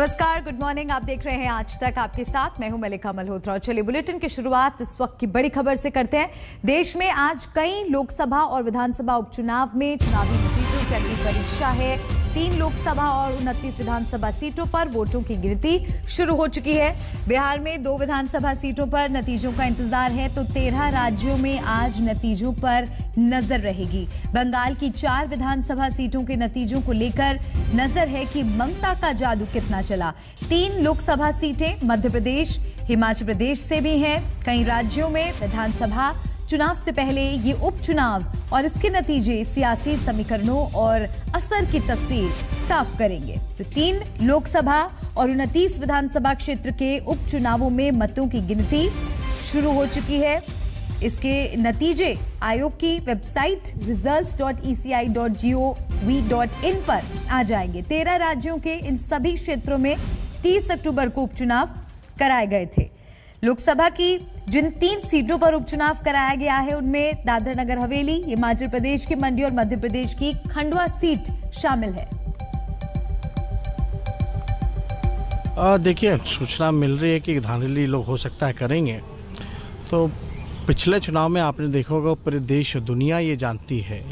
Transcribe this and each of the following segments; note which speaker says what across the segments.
Speaker 1: नमस्कार, good morning. आप देख रहे हैं आज तक, आपके साथ मैं हूं मलिका मल्होत्रा। चलिए बुलेटिन की शुरुआत इस वक्त की बड़ी खबर से करते हैं। देश में आज कई लोकसभा और विधानसभा उपचुनाव में चुनावी नतीजों की अगली परीक्षा है। 3 लोकसभा और 29 विधानसभा सीटों पर वोटों की गिनती शुरू हो चुकी है। बिहार में 2 विधानसभा सीटों पर नतीजों का इंतजार है, तो 13 राज्यों में आज नतीजों पर नजर रहेगी। बंगाल की 4 विधानसभा सीटों के नतीजों को लेकर नजर है कि ममता का जादू कितना चला। 3 लोकसभा सीटें मध्य प्रदेश, हिमाचल प्रदेश से भी हैं। कई राज्यों में विधानसभा चुनाव से पहले ये उपचुनाव और इसके नतीजे सियासी समीकरणों और असर की तस्वीर साफ करेंगे। तो 3 लोकसभा और 29 विधानसभा क्षेत्र के उपचुनावों में मतों की गिनती शुरू हो चुकी है। इसके नतीजे आयोग की वेबसाइट results.eci.gov.in पर आ जाएंगे। 13 राज्यों के इन सभी क्षेत्रों में 30 अक्टूबर को उपचुनाव कराए गए थे। लोकसभा की जिन 3 सीटों पर उपचुनाव कराया गया है, उनमें दादरा नगर हवेली, हिमाचल प्रदेश की मंडी और मध्य प्रदेश की खंडवा सीट शामिल है।
Speaker 2: देखिए, सूचना मिल रही है कि धांधली लोग हो सकता है करेंगे। तो पिछले चुनाव में आपने देखा होगा, पूरे देश और दुनिया ये जानती है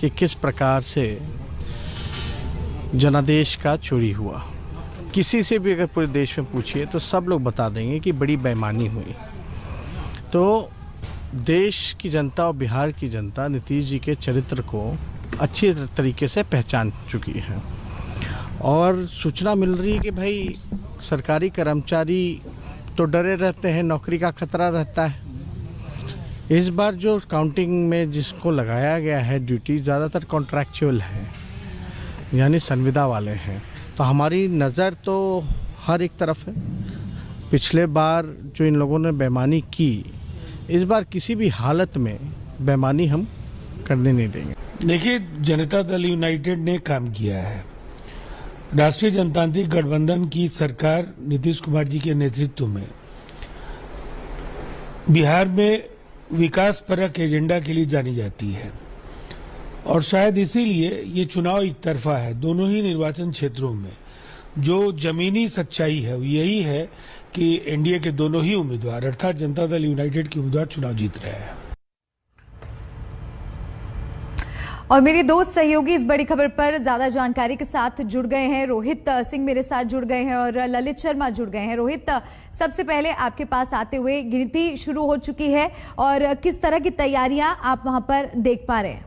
Speaker 2: कि किस प्रकार से जनादेश का चोरी हुआ। किसी से भी अगर पूरे देश में पूछिए तो सब लोग बता देंगे कि बड़ी बेईमानी हुई। तो देश की जनता और बिहार की जनता नीतीश जी के चरित्र को अच्छी तरीके से पहचान चुकी है। और सूचना मिल रही है कि भाई सरकारी कर्मचारी तो डरे रहते हैं, नौकरी का खतरा रहता है। इस बार जो काउंटिंग में जिसको लगाया गया है ड्यूटी, ज़्यादातर कॉन्ट्रैक्चुअल है, यानी संविदा वाले हैं। तो हमारी नज़र तो हर एक तरफ है। पिछले बार जो इन लोगों ने बेईमानी की, इस बार किसी भी हालत में बेईमानी हम करने नहीं देंगे।
Speaker 3: देखिए, जनता दल यूनाइटेड ने काम किया है। राष्ट्रीय जनतांत्रिक गठबंधन की सरकार नीतीश कुमार जी के नेतृत्व में बिहार में विकास परक एजेंडा के लिए जानी जाती है और शायद इसीलिए ये चुनाव एक तरफा है। दोनों ही निर्वाचन क्षेत्रों में जो जमीनी सच्चाई है वो यही है कि एनडीए के दोनों ही उम्मीदवार अर्थात जनता दल यूनाइटेड के उम्मीदवार चुनाव जीत रहे हैं।
Speaker 1: और मेरे 2 सहयोगी इस बड़ी खबर पर ज्यादा जानकारी के साथ जुड़ गए हैं। रोहित सिंह मेरे साथ जुड़ गए हैं और ललित शर्मा जुड़ गए हैं। रोहित, सबसे पहले आपके पास आते हुए, गिनती शुरू हो चुकी है और किस तरह की तैयारियां आप वहां पर देख पा रहे हैं?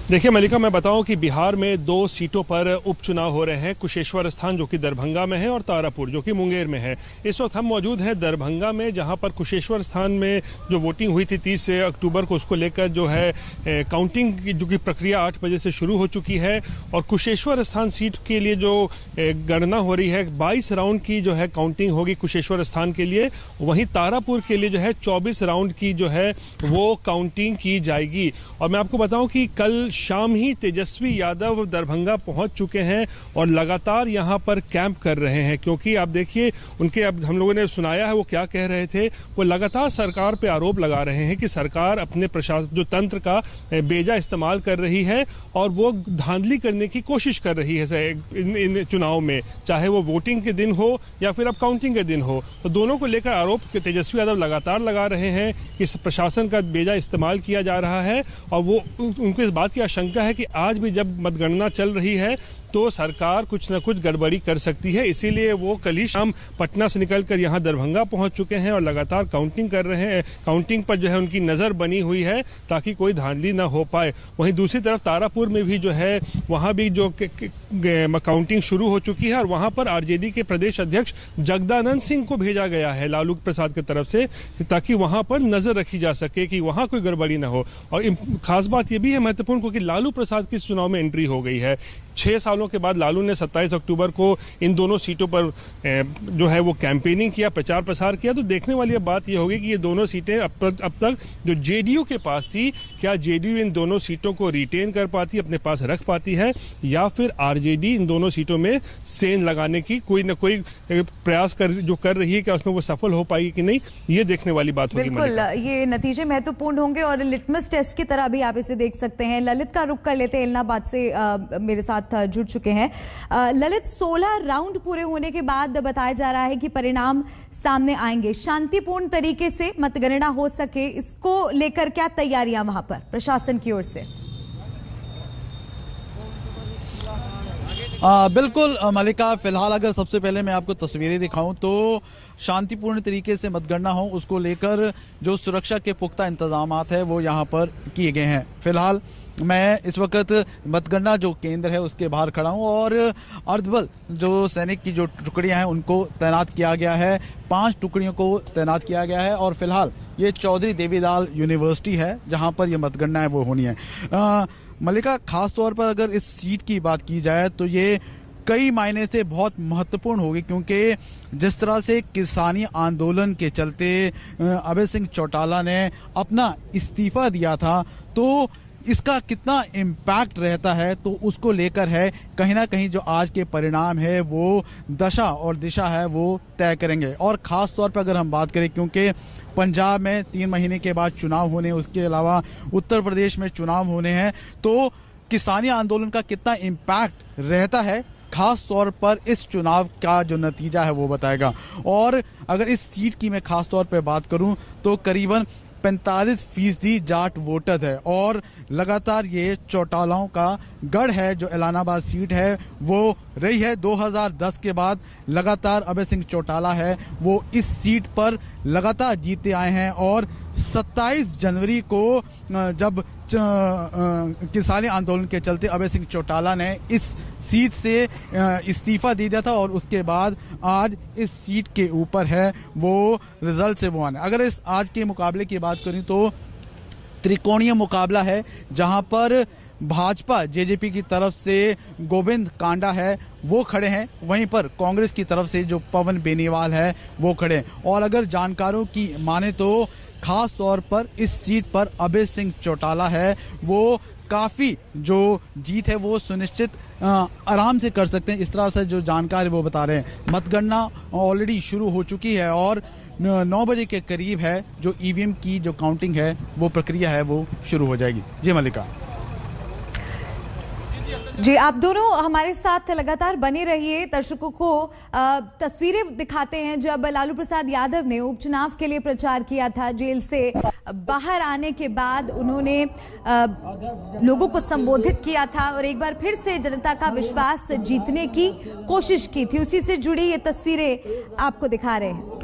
Speaker 4: देखिए मलिका, मैं बताऊं कि बिहार में 2 सीटों पर उपचुनाव हो रहे हैं। कुशेश्वर स्थान जो कि दरभंगा में है और तारापुर जो कि मुंगेर में है। इस वक्त हम मौजूद हैं दरभंगा में, जहां पर कुशेश्वर स्थान में जो वोटिंग हुई थी 30 अक्टूबर को, उसको लेकर जो है काउंटिंग की जो कि प्रक्रिया 8 बजे से शुरू हो चुकी है। और कुशेश्वर स्थान सीट के लिए जो गणना हो रही है, 22 राउंड की जो है काउंटिंग होगी कुशेश्वर स्थान के लिए। वहीं तारापुर के लिए जो है 24 राउंड की जो है वो काउंटिंग की जाएगी। और मैं आपको बताऊं कि कल शाम ही तेजस्वी यादव दरभंगा पहुंच चुके हैं और लगातार यहां पर कैंप कर रहे हैं, क्योंकि आप देखिए उनके, अब हम लोगों ने सुनाया है वो क्या कह रहे थे। वो लगातार सरकार पे आरोप लगा रहे हैं कि सरकार अपने प्रशासन जो तंत्र का बेजा इस्तेमाल कर रही है और वो धांधली करने की कोशिश कर रही है इन चुनाव में, चाहे वो वोटिंग के दिन हो या फिर अब काउंटिंग के दिन हो। तो दोनों को लेकर आरोप तेजस्वी यादव लगातार लगा रहे हैं कि प्रशासन का बेजा इस्तेमाल किया जा रहा है। और वो उनको इस बात की आशंका है कि आज भी जब मतगणना चल रही है तो सरकार कुछ न कुछ गड़बड़ी कर सकती है। इसीलिए वो कल ही शाम पटना से निकलकर यहां दरभंगा पहुंच चुके हैं और लगातार काउंटिंग कर रहे हैं। काउंटिंग पर जो है उनकी नजर बनी हुई है ताकि कोई धांधली ना हो पाए। वहीं दूसरी तरफ तारापुर में भी जो है वहां भी जो काउंटिंग शुरू हो चुकी है और वहां पर आरजेडी के प्रदेश अध्यक्ष जगदानंद सिंह को भेजा गया है लालू प्रसाद की तरफ से, ताकि वहां पर नजर रखी जा सके कि वहां कोई गड़बड़ी ना हो। और खास बात यह भी है महत्वपूर्ण, क्योंकि लालू प्रसाद की इस चुनाव में एंट्री हो गई है। 6 सालों के बाद लालू ने 27 अक्टूबर को इन दोनों सीटों पर जो है वो कैंपेनिंग किया, प्रचार प्रसार किया। तो देखने वाली बात यह होगी कि ये दोनों सीटें अब तक जो जेडीयू के पास थी, क्या जेडीयू इन दोनों सीटों को रिटेन कर पाती, अपने पास रख पाती है, या फिर आरजेडी इन दोनों सीटों में सेंध लगाने की कोई न कोई प्रयास कर रही है, क्या उसमें वो सफल हो पाएगी कि नहीं, ये देखने वाली बात होगी।
Speaker 1: बिल्कुल, ये नतीजे महत्वपूर्ण होंगे और लिटमस टेस्ट की तरह भी आप इसे देख सकते हैं। ललित का रुख कर लेते हैं, इलाहाबाद से मेरे साथ जुड़ चुके हैं। ललित, 16 राउंड पूरे होने के बाद बताया जा रहा है कि परिणाम सामने आएंगे, शांतिपूर्ण तरीके से मतगणना हो सके, इसको लेकर क्या तैयारियां वहां पर प्रशासन की ओर से?
Speaker 5: बिल्कुल मलिका, फिलहाल अगर सबसे पहले मैं आपको तस्वीरें दिखाऊं तो शांतिपूर्ण तरीके से मतगणना हो, उसको लेकर जो सुरक्षा के पुख्ता इंतजामात है वो यहाँ पर किए गए हैं। फिलहाल मैं इस वक्त मतगणना जो केंद्र है उसके बाहर खड़ा हूँ और अर्धबल जो सैनिक की जो टुकड़ियां हैं उनको तैनात किया गया है, 5 टुकड़ियों को तैनात किया गया है और फिलहाल ये चौधरी देवीलाल यूनिवर्सिटी है जहाँ पर ये मतगणना है वो होनी है। मलिका, खास तौर पर अगर इस सीट की बात की जाए तो ये कई मायने से बहुत महत्वपूर्ण होगी, क्योंकि जिस तरह से किसानी आंदोलन के चलते अभय सिंह चौटाला ने अपना इस्तीफा दिया था, तो इसका कितना इम्पैक्ट रहता है तो उसको लेकर है कहीं ना कहीं जो आज के परिणाम है वो दशा और दिशा है वो तय करेंगे। और ख़ास तौर पर अगर हम बात करें, क्योंकि पंजाब में 3 महीने के बाद चुनाव होने, उसके अलावा उत्तर प्रदेश में चुनाव होने हैं, तो किसानी आंदोलन का कितना इम्पैक्ट रहता है खास तौर पर इस चुनाव का जो नतीजा है वो बताएगा। और अगर इस सीट की मैं खास तौर पर बात करूं तो करीबन 45% जाट वोटर्स है और लगातार ये चौटालाओं का गढ़ है। जो इलाहाबाद सीट है वो रही है 2010 के बाद लगातार अभय सिंह चौटाला है वो इस सीट पर लगातार जीते आए हैं और 27 जनवरी को जब किसानी आंदोलन के चलते अभय सिंह चौटाला ने इस सीट से इस्तीफा दे दिया था और उसके बाद आज इस सीट के ऊपर है वो रिजल्ट से वो आने। अगर इस आज के मुकाबले की बात करें तो त्रिकोणीय मुकाबला है जहां पर भाजपा जेजेपी की तरफ से गोविंद कांडा है वो खड़े हैं, वहीं पर कांग्रेस की तरफ से जो पवन बेनीवाल है वो खड़े हैं। और अगर जानकारों की माने तो खास तौर पर इस सीट पर अभय सिंह चौटाला है वो काफ़ी जो जीत है वो सुनिश्चित आराम से कर सकते हैं। इस तरह से जो जानकार है वो बता रहे हैं। मतगणना ऑलरेडी शुरू हो चुकी है और 9 बजे के करीब है जो ईवीएम की जो काउंटिंग है वो प्रक्रिया है वो शुरू हो जाएगी। जी मलिका।
Speaker 1: जी, आप दोनों हमारे साथ लगातार बने रहिए। दर्शकों को तस्वीरें दिखाते हैं जब लालू प्रसाद यादव ने उपचुनाव के लिए प्रचार किया था। जेल से बाहर आने के बाद उन्होंने लोगों को संबोधित किया था और एक बार फिर से जनता का विश्वास जीतने की कोशिश की थी। उसी से जुड़ी ये तस्वीरें आपको दिखा रहे हैं।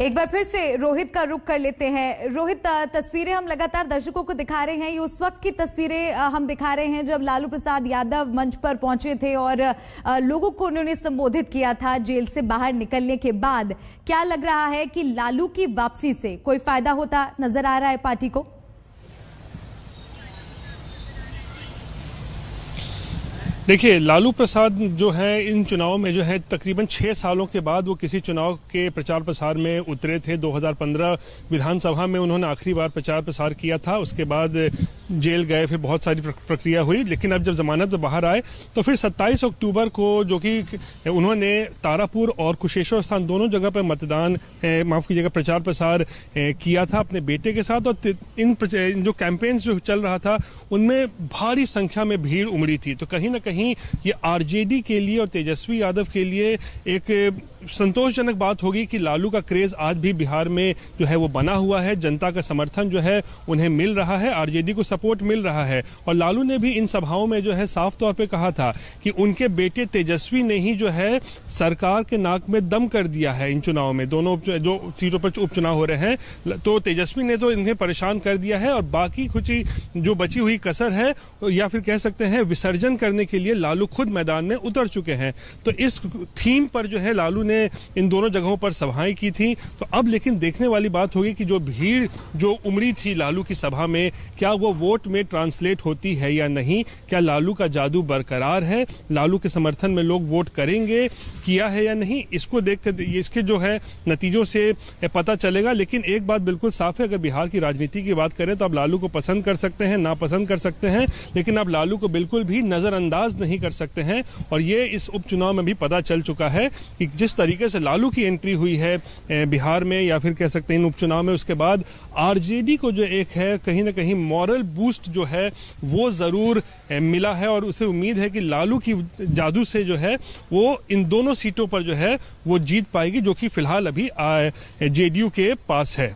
Speaker 1: एक बार फिर से रोहित का रुख कर लेते हैं। रोहित, तस्वीरें हम लगातार दर्शकों को दिखा रहे हैं, ये उस वक्त की तस्वीरें हम दिखा रहे हैं जब लालू प्रसाद यादव मंच पर पहुंचे थे और लोगों को उन्होंने संबोधित किया था जेल से बाहर निकलने के बाद। क्या लग रहा है कि लालू की वापसी से कोई फायदा होता नजर आ रहा है पार्टी को?
Speaker 4: देखिए, लालू प्रसाद जो है इन चुनावों में जो है तकरीबन 6 सालों के बाद वो किसी चुनाव के प्रचार प्रसार में उतरे थे। 2015 विधानसभा में उन्होंने आखिरी बार प्रचार प्रसार किया था, उसके बाद जेल गए, फिर बहुत सारी प्रक्रिया हुई, लेकिन अब जब जमानत बाहर आए तो फिर 27 अक्टूबर को जो कि उन्होंने तारापुर और कुशेश्वर स्थान दोनों जगह पर मतदान माफ कीजिएगा प्रचार प्रसार किया था अपने बेटे के साथ। और इन जो कैंपेन्स जो चल रहा था उनमें भारी संख्या में भीड़ उमड़ी थी। तो कहीं ना कहीं ये आरजेडी के लिए और तेजस्वी यादव के लिए एक संतोषजनक बात होगी कि लालू का क्रेज आज भी बिहार में जो है वो बना हुआ है, जनता का समर्थन जो है उन्हें मिल रहा है, आरजेडी को सपोर्ट मिल रहा है। और लालू ने भी इन सभाओं में जो है साफ तौर पे कहा था कि उनके बेटे तेजस्वी ने ही जो है सरकार के नाक में दम कर दिया है इन चुनाव में, दोनों जो सीटों पर उपचुनाव हो रहे हैं। तो तेजस्वी ने तो इन्हें परेशान कर दिया है और बाकी कुछ जो बची हुई कसर है या फिर कह सकते हैं विसर्जन करने के लिए लालू खुद मैदान में उतर चुके हैं। तो इस थीम पर जो है लालू ने इन दोनों जगहों पर सभाएं की थी। तो अब लेकिन देखने वाली बात होगी कि जो भीड़ जो उमड़ी थी लालू की सभा में, क्या वो वोट में ट्रांसलेट होती है या नहीं, क्या लालू का जादू बरकरार है, लालू के समर्थन में लोग वोट करेंगे, किया है या नहीं, इसको देखकर इसके जो है नतीजों से पता चलेगा। लेकिन एक बात बिल्कुल साफ है, अगर बिहार की राजनीति की बात करें तो अब लालू को पसंद कर सकते हैं, नापसंद कर सकते हैं, लेकिन अब लालू को बिल्कुल भी नजरअंदाज नहीं कर सकते हैं। और ये इस उपचुनाव में भी पता चल चुका है कि जिस तरीके से लालू की एंट्री हुई है बिहार में या फिर कह सकते हैं इन उपचुनाव में, उसके बाद आरजेडी को जो एक है कहीं ना कहीं मॉरल बूस्ट जो है वो जरूर मिला है और उसे उम्मीद है कि लालू की जादू से जो है वो इन दोनों सीटों पर जो है वो जीत पाएगी, जो कि फिलहाल अभी जेडीयू के पास है।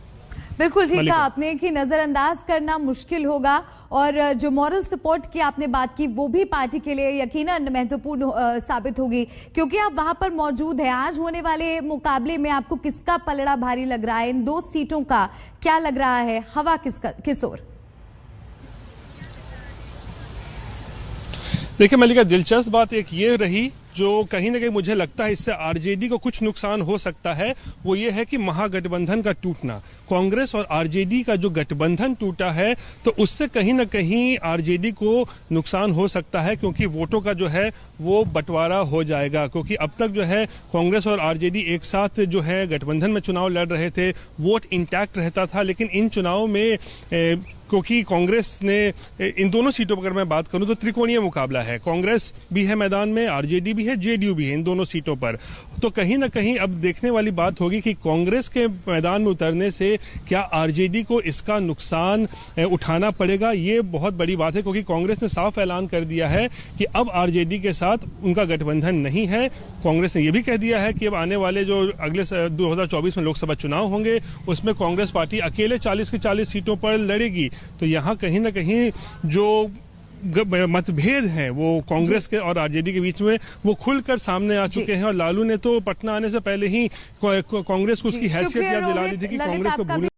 Speaker 1: बिल्कुल ठीक कहा आपने कि नजरअंदाज करना मुश्किल होगा और जो मॉरल सपोर्ट की आपने बात की वो भी पार्टी के लिए यकीनन महत्वपूर्ण साबित होगी, क्योंकि आप वहां पर मौजूद हैं। आज होने वाले मुकाबले में आपको किसका पलड़ा भारी लग रहा है? इन दो सीटों का क्या लग रहा है, हवा किस ओर?
Speaker 4: देखिए मल्लिका, दिलचस्प बात एक ये रही जो कहीं ना कहीं मुझे लगता है इससे आरजेडी को कुछ नुकसान हो सकता है, वो ये है कि महागठबंधन का टूटना, कांग्रेस और आरजेडी का जो गठबंधन टूटा है तो उससे कहीं ना कहीं आरजेडी को नुकसान हो सकता है, क्योंकि वोटों का जो है वो बंटवारा हो जाएगा। क्योंकि अब तक जो है कांग्रेस और आरजेडी एक साथ जो है गठबंधन में चुनाव लड़ रहे थे, वोट इंटैक्ट रहता था, लेकिन इन चुनावों में क्योंकि कांग्रेस ने इन दोनों सीटों पर अगर मैं बात करूं तो त्रिकोणीय मुकाबला है, कांग्रेस भी है मैदान में, आरजेडी भी है, जेडीयू भी है इन दोनों सीटों पर। तो कहीं ना कहीं अब देखने वाली बात होगी कि कांग्रेस के मैदान में उतरने से क्या आरजेडी को इसका नुकसान उठाना पड़ेगा, ये बहुत बड़ी बात है। क्योंकि कांग्रेस ने साफ ऐलान कर दिया है कि अब आरजेडी के साथ उनका गठबंधन नहीं है। कांग्रेस ने यह भी कह दिया है कि अब आने वाले जो अगले 2024 में लोकसभा चुनाव होंगे उसमें कांग्रेस पार्टी अकेले 40 की 40 सीटों पर लड़ेगी। तो यहाँ कहीं ना कहीं जो मतभेद हैं वो कांग्रेस के और आरजेडी के बीच में वो खुलकर सामने आ चुके हैं। और लालू ने तो पटना आने से पहले ही कांग्रेस को उसकी हैसियत याद दिला दी थी कि कांग्रेस को भूलना